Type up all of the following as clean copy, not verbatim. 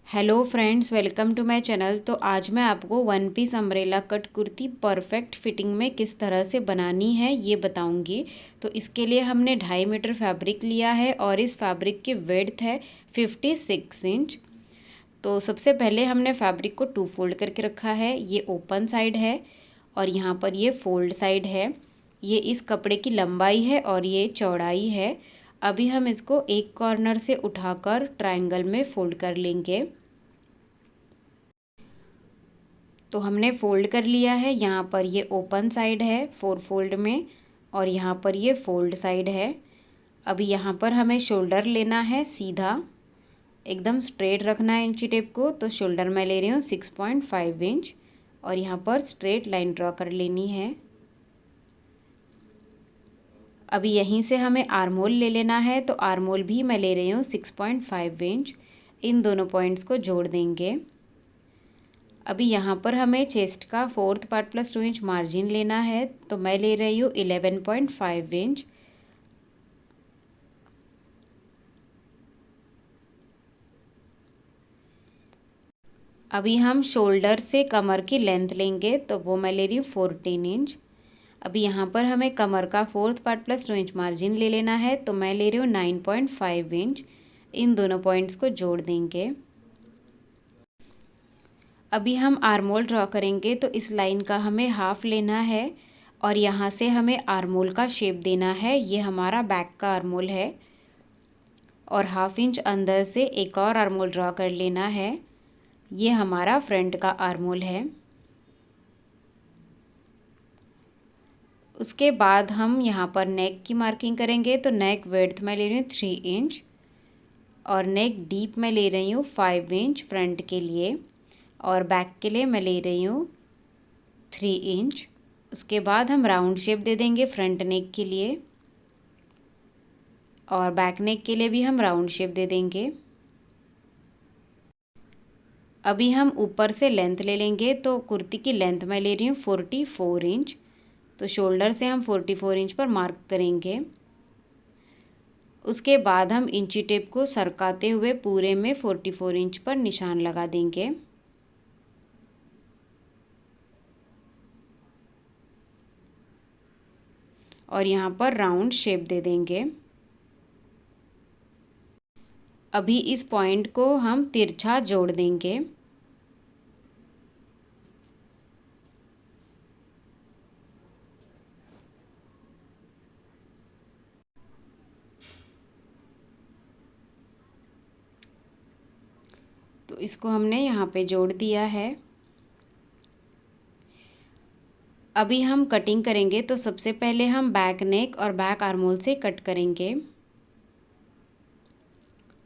Hello friends, welcome to my channel. तो आज मैं आपको one piece umbrella cut kurti perfect fitting में किस तरह से बनानी है ये बताऊंगी। तो इसके लिए हमने 2.5 मीटर फैब्रिक लिया है और इस फैब्रिक की विड्थ है 56 इंच। तो सबसे पहले हमने फैब्रिक को 2 फोल्ड करके रखा है। ये ओपन साइड है और यहाँ पर ये फोल्ड साइड है। ये इस कपड़े की लंबाई है और ये चौड़ाई है। अभी हम इसको एक कॉर्नर से उठाकर ट्रायंगल में फोल्ड कर लेंगे। तो हमने फ़ोल्ड कर लिया है। यहाँ पर ये ओपन साइड है 4 फोल्ड में और यहाँ पर ये फोल्ड साइड है। अभी यहाँ पर हमें शोल्डर लेना है सीधा, एकदम स्ट्रेट रखना है इंची टेप को। तो शोल्डर मैं ले रही हूँ 6.5 इंच और यहाँ पर स्ट्रेट लाइन ड्रॉ कर लेनी है। अभी यहीं से हमें आर्मोल ले लेना है। तो आर्मोल भी मैं ले रही हूँ 6.5 इंच। इन दोनों पॉइंट्स को जोड़ देंगे। अभी यहाँ पर हमें चेस्ट का 4th part plus 2 inch margin लेना है। तो मैं ले रही हूँ 11.5 इंच। अभी हम शोल्डर से कमर की लेंथ लेंगे तो वो मैं ले रही हूँ 14 इंच। अभी यहाँ पर हमें कमर का 4th part plus 2 inch margin ले लेना है। तो मैं ले रही हूँ 9.5 इंच। इन दोनों पॉइंट्स को जोड़ देंगे। अभी हम आर्मोल ड्रॉ करेंगे तो इस लाइन का हमें हाफ लेना है और यहाँ से हमें आर्मोल का शेप देना है। ये हमारा बैक का आर्मोल है और हाफ इंच अंदर से एक और आर्मोल ड्रॉ कर लेना है। ये हमारा फ्रंट का आर्मोल है। उसके बाद हम यहाँ पर नेक की मार्किंग करेंगे। तो नेक विड्थ मैं ले रही हूँ 3 इंच और नेक डीप मैं ले रही हूँ 5 इंच फ्रंट के लिए और बैक के लिए मैं ले रही हूँ 3 इंच। उसके बाद हम राउंड शेप दे देंगे फ्रंट नेक के लिए और बैक नेक के लिए भी हम राउंड शेप दे देंगे। अभी हम ऊपर से लेंथ ले लेंगे। तो कुर्ती की लेंथ मैं ले रही हूँ 44 इंच। तो शोल्डर से हम 44 इंच पर मार्क करेंगे। उसके बाद हम इंची टेप को सरकाते हुए पूरे में 44 इंच पर निशान लगा देंगे। और यहाँ पर राउंड शेप दे देंगे। अभी इस पॉइंट को हम तिरछा जोड़ देंगे। तो इसको हमने यहाँ पे जोड़ दिया है। अभी हम कटिंग करेंगे। तो सबसे पहले हम बैक नेक और बैक आर्मोल से कट करेंगे।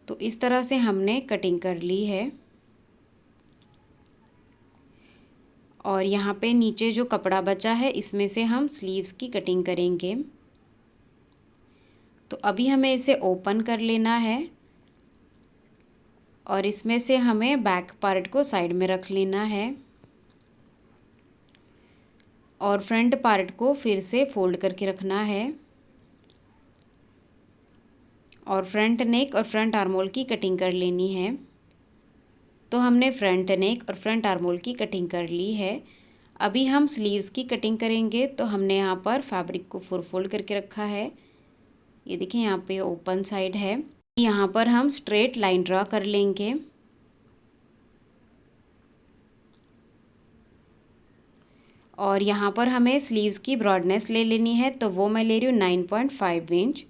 तो इस तरह से हमने कटिंग कर ली है और यहाँ पे नीचे जो कपड़ा बचा है इसमें से हम स्लीव्स की कटिंग करेंगे। तो अभी हमें इसे ओपन कर लेना है और इसमें से हमें बैक पार्ट को साइड में रख लेना है और फ्रंट पार्ट को फिर से फोल्ड करके रखना है और फ्रंट नेक और फ्रंट आर्मोल की कटिंग कर लेनी है। तो हमने फ्रंट नेक और फ्रंट आर्मोल की कटिंग कर ली है। अभी हम स्लीव्स की कटिंग करेंगे। तो हमने यहाँ पर फैब्रिक को 4 फोल्ड करके रखा है। ये देखिए यहाँ पे ओपन साइड है। यहाँ पर हम स्ट्रेट लाइन ड्रॉ कर लेंगे और यहाँ पर हमें स्लीव्स की ब्रॉडनेस ले लेनी है। तो वो मैं ले रही हूँ 9.5 इंच।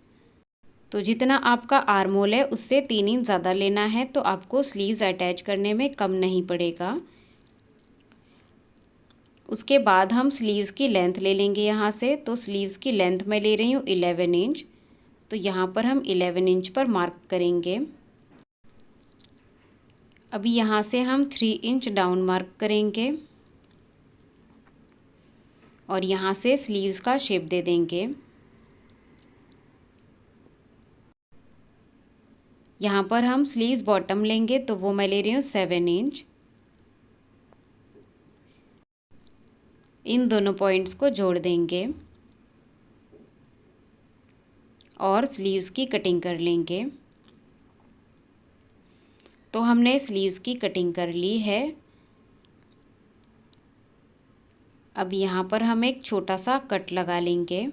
तो जितना आपका आर्मोल है उससे 3 इंच ज़्यादा लेना है। तो आपको स्लीव्स अटैच करने में कम नहीं पड़ेगा। उसके बाद हम स्लीव्स की लेंथ ले लेंगे यहाँ से। तो स्लीव्स की लेंथ मैं ले रही हूँ 11 इंच। तो यहाँ पर हम 11 इंच पर मार्क करेंगे। अभी यहाँ से हम 3 इंच डाउन मार्क करेंगे और यहाँ से स्लीव्स का शेप दे देंगे। यहाँ पर हम स्लीव्स बॉटम लेंगे। तो वो मैं ले रही हूँ 7 इंच। इन दोनों पॉइंट्स को जोड़ देंगे और स्लीव्स की कटिंग कर लेंगे। तो हमने स्लीव्स की कटिंग कर ली है। अब यहाँ पर हम एक छोटा सा कट लगा लेंगे।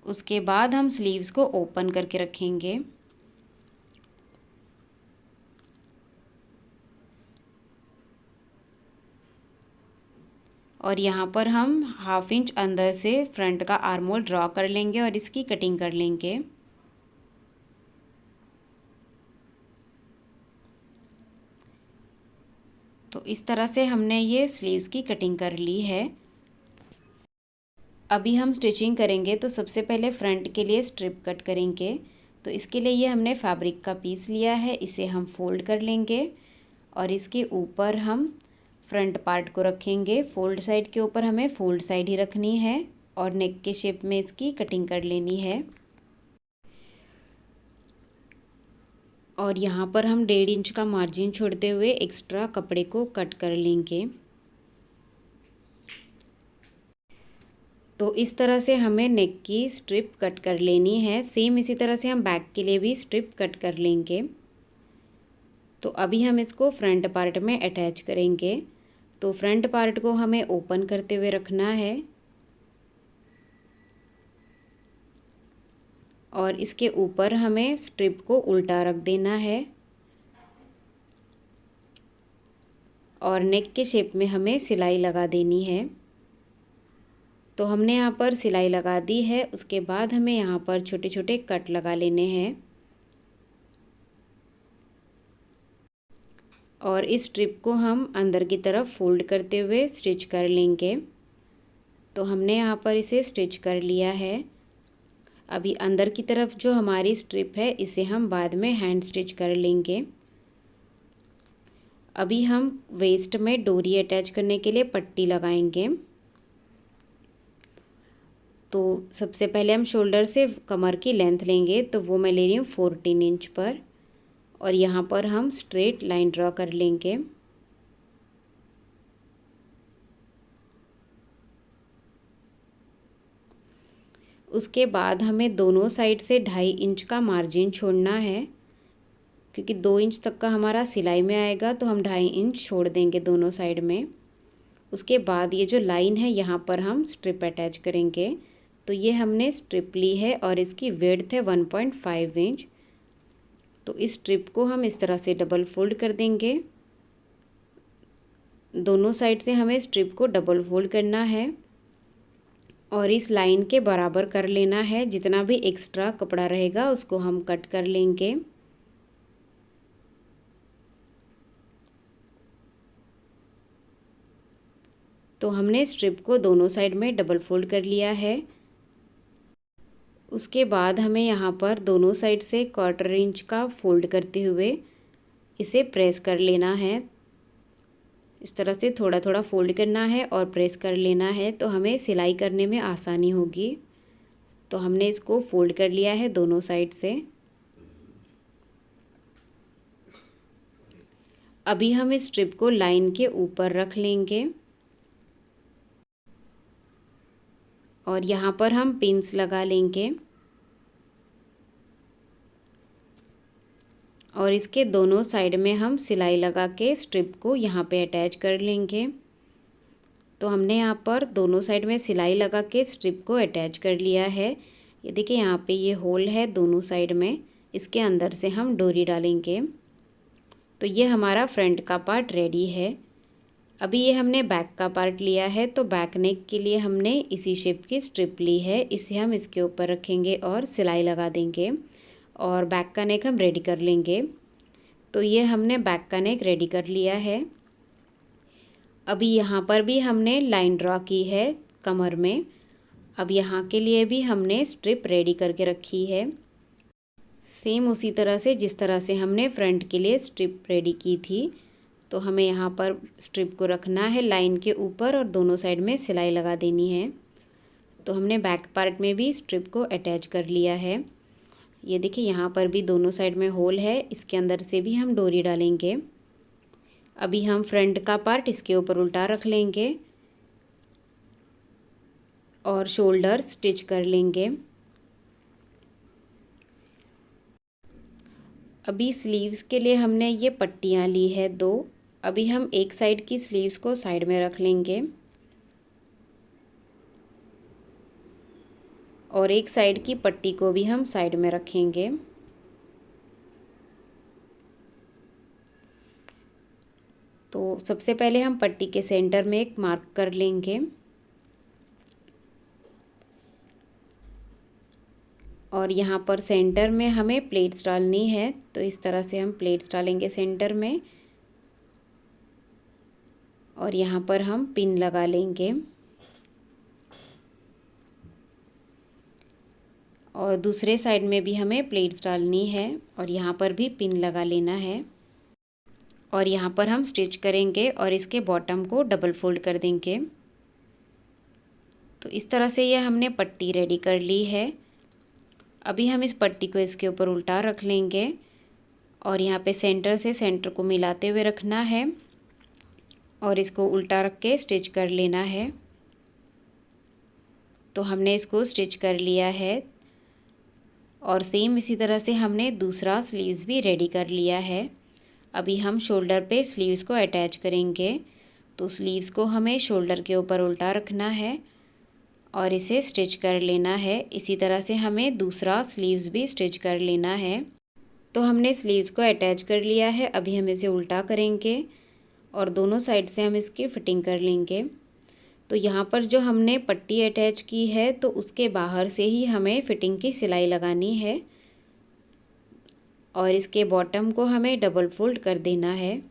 उसके बाद हम स्लीव्स को ओपन करके रखेंगे। और यहाँ पर हम 1/2 इंच अंदर से फ्रंट का आर्म होल ड्रॉ कर लेंगे और इसकी कटिंग कर लेंगे। तो इस तरह से हमने ये स्लीव्स की कटिंग कर ली है। अभी हम स्टिचिंग करेंगे तो सबसे पहले फ्रंट के लिए स्ट्रिप कट करेंगे। तो इसके लिए ये हमने फैब्रिक का पीस लिया है, इसे हम फोल्ड कर लेंगे और इसके ऊपर हम फ्रंट पार्ट को रखेंगे। फोल्ड साइड के ऊपर हमें फोल्ड साइड ही रखनी है और नेक के शेप में इसकी कटिंग कर लेनी है। और यहाँ पर हम 1.5 इंच का मार्जिन छोड़ते हुए एक्स्ट्रा कपड़े को कट कर लेंगे। तो इस तरह से हमें नेक की स्ट्रिप कट कर लेनी है। सेम इसी तरह से हम बैक के लिए भी स्ट्रिप कट कर लेंगे। तो अभी हम इसको फ्रंट पार्ट में अटैच करेंगे। तो फ्रंट पार्ट को हमें ओपन करते हुए रखना है और इसके ऊपर हमें स्ट्रिप को उल्टा रख देना है और नेक के शेप में हमें सिलाई लगा देनी है। तो हमने यहाँ पर सिलाई लगा दी है। उसके बाद हमें यहाँ पर छोटे छोटे कट लगा लेने हैं और इस स्ट्रिप को हम अंदर की तरफ फोल्ड करते हुए स्टिच कर लेंगे। तो हमने यहाँ पर इसे स्टिच कर लिया है। अभी अंदर की तरफ जो हमारी स्ट्रिप है इसे हम बाद में हैंड स्टिच कर लेंगे। अभी हम वेस्ट में डोरी अटैच करने के लिए पट्टी लगाएंगे। तो सबसे पहले हम शोल्डर से कमर की लेंथ लेंगे, तो वो मैं ले रही हूँ 14 इंच पर और यहाँ पर हम स्ट्रेट लाइन ड्रॉ कर लेंगे। उसके बाद हमें दोनों साइड से 2.5 इंच का मार्जिन छोड़ना है, क्योंकि 2 इंच तक का हमारा सिलाई में आएगा तो हम 2.5 इंच छोड़ देंगे दोनों साइड में। उसके बाद ये जो लाइन है यहाँ पर हम स्ट्रिप अटैच करेंगे। तो ये हमने स्ट्रिप ली है और इसकी विड्थ है 1.5 इंच। तो इस स्ट्रिप को हम इस तरह से डबल फोल्ड कर देंगे। दोनों साइड से हमें स्ट्रिप को डबल फोल्ड करना है और इस लाइन के बराबर कर लेना है। जितना भी एक्स्ट्रा कपड़ा रहेगा उसको हम कट कर लेंगे। तो हमने स्ट्रिप को दोनों साइड में डबल फोल्ड कर लिया है। उसके बाद हमें यहाँ पर दोनों साइड से 1/4 इंच का फोल्ड करते हुए इसे प्रेस कर लेना है। इस तरह से थोड़ा थोड़ा फोल्ड करना है और प्रेस कर लेना है, तो हमें सिलाई करने में आसानी होगी। तो हमने इसको फोल्ड कर लिया है दोनों साइड से। अभी हम इस स्ट्रिप को लाइन के ऊपर रख लेंगे और यहाँ पर हम पिन्स लगा लेंगे और इसके दोनों साइड में हम सिलाई लगा के स्ट्रिप को यहाँ पे अटैच कर लेंगे। तो हमने यहाँ पर दोनों साइड में सिलाई लगा के स्ट्रिप को अटैच कर लिया है। ये देखिए यहाँ पे ये होल है दोनों साइड में, इसके अंदर से हम डोरी डालेंगे। तो ये हमारा फ्रंट का पार्ट रेडी है। अभी ये हमने बैक का पार्ट लिया है, तो बैक नेक के लिए हमने इसी शेप की स्ट्रिप ली है। इसे हम इसके ऊपर रखेंगे और सिलाई लगा देंगे और बैक का नेक हम रेडी कर लेंगे। तो ये हमने बैक का नेक रेडी कर लिया है। अभी यहाँ पर भी हमने लाइन ड्रॉ की है कमर में। अब यहाँ के लिए भी हमने स्ट्रिप रेडी करके रखी है, सेम उसी तरह से जिस तरह से हमने फ्रंट के लिए स्ट्रिप रेडी की थी। तो हमें यहाँ पर स्ट्रिप को रखना है लाइन के ऊपर और दोनों साइड में सिलाई लगा देनी है। तो हमने बैक पार्ट में भी स्ट्रिप को अटैच कर लिया है। ये देखिए यहाँ पर भी दोनों साइड में होल है, इसके अंदर से भी हम डोरी डालेंगे। अभी हम फ्रंट का पार्ट इसके ऊपर उल्टा रख लेंगे और शोल्डर स्टिच कर लेंगे। अभी स्लीव्स के लिए हमने ये पट्टियाँ ली है 2। अभी हम एक साइड की स्लीव्स को साइड में रख लेंगे और एक साइड की पट्टी को भी हम साइड में रखेंगे। तो सबसे पहले हम पट्टी के सेंटर में एक मार्क कर लेंगे और यहाँ पर सेंटर में हमें प्लेट्स डालनी है। तो इस तरह से हम प्लेट्स डालेंगे सेंटर में और यहाँ पर हम पिन लगा लेंगे और दूसरे साइड में भी हमें प्लेट्स डालनी है और यहाँ पर भी पिन लगा लेना है और यहाँ पर हम स्टिच करेंगे और इसके बॉटम को डबल फोल्ड कर देंगे। तो इस तरह से ये हमने पट्टी रेडी कर ली है। अभी हम इस पट्टी को इसके ऊपर उल्टा रख लेंगे और यहाँ पे सेंटर से सेंटर को मिलाते हुए रखना है और इसको उल्टा रख के स्टिच कर लेना है। तो हमने इसको स्टिच कर लिया है और सेम इसी तरह से हमने दूसरा स्लीव्स भी रेडी कर लिया है। अभी हम शोल्डर पे स्लीव्स को अटैच करेंगे। तो स्लीव्स को हमें शोल्डर के ऊपर उल्टा रखना है और इसे स्टिच कर लेना है। इसी तरह से हमें दूसरा स्लीव्स भी स्टिच कर लेना है। तो हमने स्लीव्स को अटैच कर लिया है। अभी हम इसे उल्टा करेंगे और दोनों साइड से हम इसकी फिटिंग कर लेंगे। तो यहाँ पर जो हमने पट्टी अटैच की है तो उसके बाहर से ही हमें फिटिंग की सिलाई लगानी है और इसके बॉटम को हमें डबल फोल्ड कर देना है।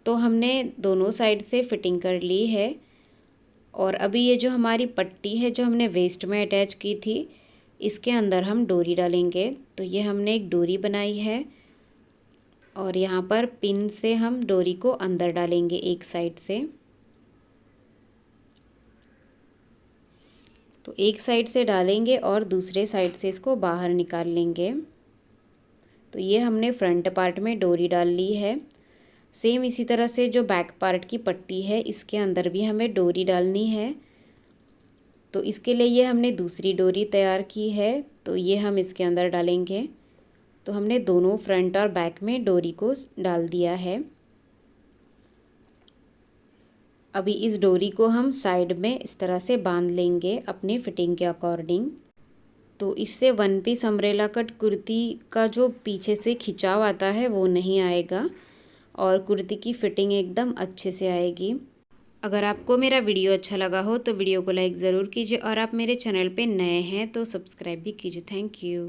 तो हमने दोनों साइड से फिटिंग कर ली है और अभी ये जो हमारी पट्टी है जो हमने वेस्ट में अटैच की थी इसके अंदर हम डोरी डालेंगे। तो ये हमने एक डोरी बनाई है और यहाँ पर पिन से हम डोरी को अंदर डालेंगे एक साइड से। तो एक साइड से डालेंगे और दूसरे साइड से इसको बाहर निकाल लेंगे। तो ये हमने फ्रंट पार्ट में डोरी डाल ली है। सेम इसी तरह से जो बैक पार्ट की पट्टी है इसके अंदर भी हमें डोरी डालनी है। तो इसके लिए ये हमने दूसरी डोरी तैयार की है। तो ये हम इसके अंदर डालेंगे। तो हमने दोनों फ्रंट और बैक में डोरी को डाल दिया है। अभी इस डोरी को हम साइड में इस तरह से बांध लेंगे अपनी फिटिंग के अकॉर्डिंग। तो इससे one piece umbrella cut kurti का जो पीछे से खिंचाव आता है वो नहीं आएगा और कुर्ती की फिटिंग एकदम अच्छे से आएगी। अगर आपको मेरा वीडियो अच्छा लगा हो तो वीडियो को लाइक ज़रूर कीजिए और आप मेरे चैनल पे नए हैं तो सब्सक्राइब भी कीजिए। Thank you.